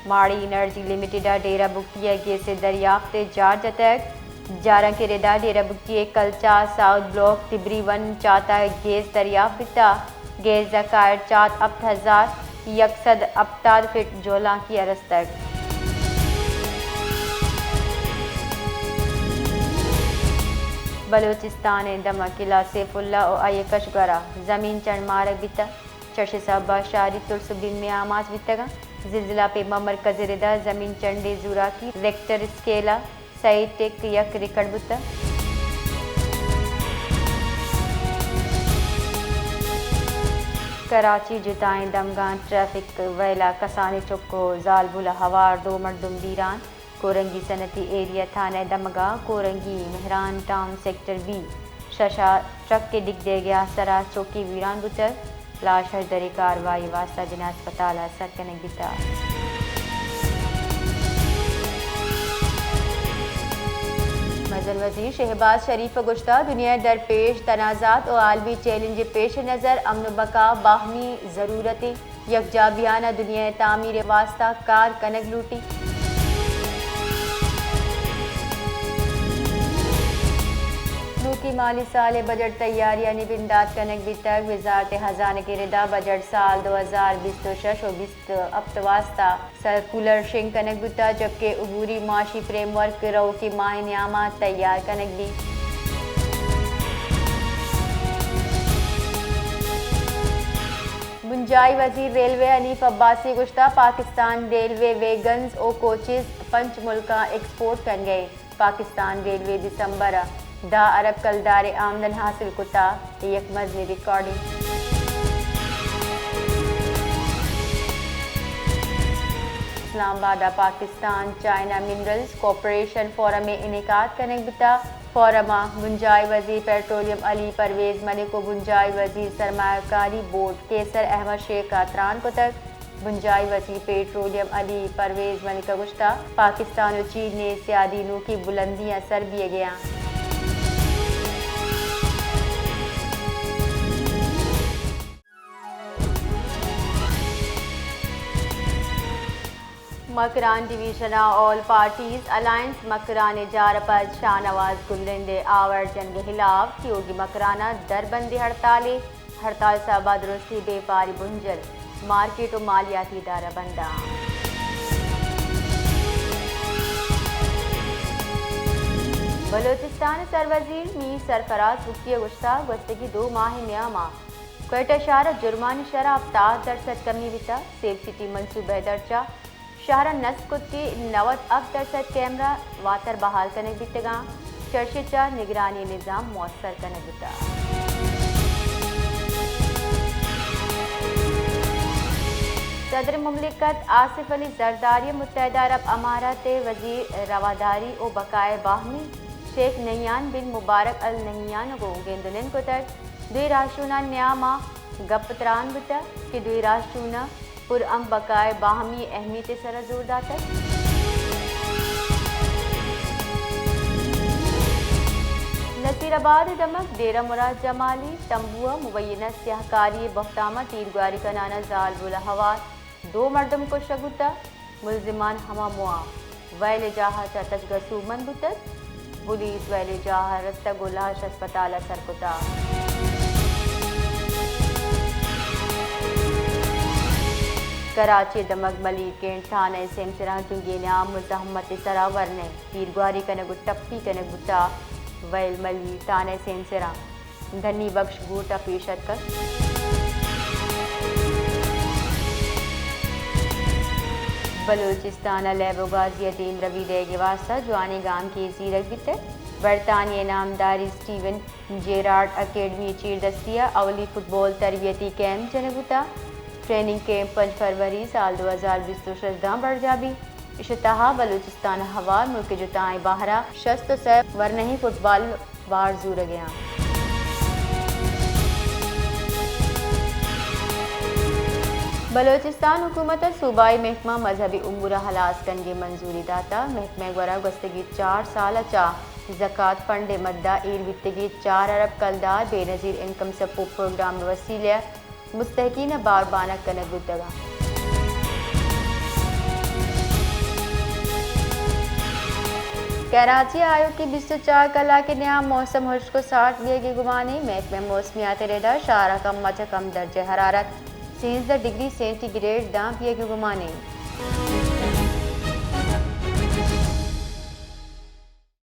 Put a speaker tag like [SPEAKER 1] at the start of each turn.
[SPEAKER 1] माड़ी energy limited डेरा बुक्तिया gas दरियाफ्त jar जतक Zara के रेदा डेरा बुक्तिये कलचा south block Tabari one चाता gas दरियाफ्त बिता गैस जकायर चात अब 1178 फीट जोला की अरस तक बलूचिस्तान दमकिला सैफुल्ला और अयकशगरा जमीन चढ़ मारक बिता चर्श साहबा शारी तुरसुबिन में आमाज बितगा जिलजिला पे मरकज रिदा जमीन चंडे जूरा की रेक्टर स्केला सही टेक यक रिकड़ बुता कराची जुताएं दमगान ट्रैफिक वैला कसाने चुक्को जालबुला हवार दो मर्दुम बीरान कोरंगी सनती एरिया थाने दमगा Korangi Mehran town sector B शशा ट्रक के डिग दे गया सरा चौकी वीरान बुतर लाश हजदरी कार्रवाई वास्ता जिना अस्पताल सरकने बिता मजल वजीर शहबाज शरीफ गुश्ता दुनिया दरपेश तनाज़ात और आलमी चैलेंज पेश नज़र अमन बका बाहमी ज़रूरतें यकजाबियाना दुनिया तामीर वास्ता कार कनक लूटी की माली साल बजट तैयारियां निबिंदात कनक भी तक वजारत खजाना के रिदा बजट साल 2026 और 20 अब वास्ता सर्कुलर शिंग कनक बिता जबकि अबूरी माशी फ्रेमवर्क रो की माह नियामा तैयार कनक भी मुंजाई वजीर रेलवे हनीफ अब्बासी गुश्ता पाकिस्तान रेलवे वेगन्स और कोचेस पंच मुल्का एक्सपोर्ट कर गए पाकिस्तान रेलवे दिसंबर 10 अरब कलदार आमदन हासिल कुता एक मजनी recording Islamabad Pakistan China minerals corporation forum में इनेकाद करने बिता फोरमा मुंजाई वजीर पेट्रोलियम अली परवेज मलिक को मुंजाई वजीर सरमाकारी बोर्ड केसर अहमद शेख कातरान को तक मुंजाई वजीर पेट्रोलियम अली परवेज मलिक गुश्ता पाकिस्तान और चीन ने सियादीनों की बुलंदियां सर दिए गया Makran division all parties alliance Makran जारपज शाहनवाज गुल्लंदे आवर्जन के खिलाफ की होगी मकराना दरबंदी हड़ताल साबा दुरुस्ती बेपारी बुंजल मार्केट और मालियाती इदारा बंदा बलोचिस्तान सरवजीर मी सरफराज मुफ्ती गुश्ता गस्तगी 2 माह न्यामा क्वेटा शहर जुर्मानी शराब 70% कमी बिता सेफ सिटी मनसूबे दर्जा शहर नस्कुत की 90% कैमरा वातर बहाल करने बितगा चर्चिचा निगरानी निज़ाम मौसर करने बिता सदर मुमलिकत आसिफ अली जरदारी मुत्तहिदा अरब अमारात वजीर रवादारी और बकाए बाहमी शेख नैयान बिन मुबारक अल नैयान को गेंदुन को तर दुई राशूना न्यामा गपतरान बिता कि दुई राशूना पुरअम बकाए बाहमी अहमियत सर जोरदार तक नसीराबाद दमक डेरा मुराद जमाली तंबुआ मुबैना स्याहकारी बख्तामा तीरगारी का नाना जालबुल हवार 2 मर्दम को शगुता मुलजिमान हमा मुआ वैल जहा तजगसू मनबुतत पुलिस वैल जहा रस्ता गुलाश अस्पताल सरकुता कराची दमक मलिक के थाने सेमसरा जुंगी नाम मुजहमत सरावर ने तीरगारी कनगु टप्पी कनगुता वैल मली थाने सेमसरा धनी बख्श बूटा फीसद कर बलूचिस्तान लेबोगाजी अदीम रवि देगे वास्ता जवानी गाम की जीरक बितर बरतानिया नामदारी स्टीवन जेरार्ड अकेडमी चीर दस्तिया अवली फुटबॉल तरबियती कैंप जनबुता ट्रेनिंग कैंप 5 फरवरी साल 2020 बढ़ जाबी इश्तहा बलूचिस्तान हवार मुल्क जुताएं बाहरा शस्त से वरनही फुटबॉल बार जूर गया बलोचिस्तान हुकूमत सूबाई महकमा मजहबी उमूर हलास कनगे मंजूरी दाता महकमा गरा गस्तगी 4 साल चा ज़कात फंड मद्दा ईर वित्तगी 4 अरब कलदार बेनज़ीर इनकम सपोर्ट प्रोग्राम वसीले मुस्तहकीन बार बाना कनक बुतगा कराची आयोग की 24 कला के नया मौसम हुश को 60 के गुमाने महकमे मौसमियात रेडा शाहरा कम दर्ज हरारत 13 डिग्री सेंटीग्रेड दाम पिए के गुमाने।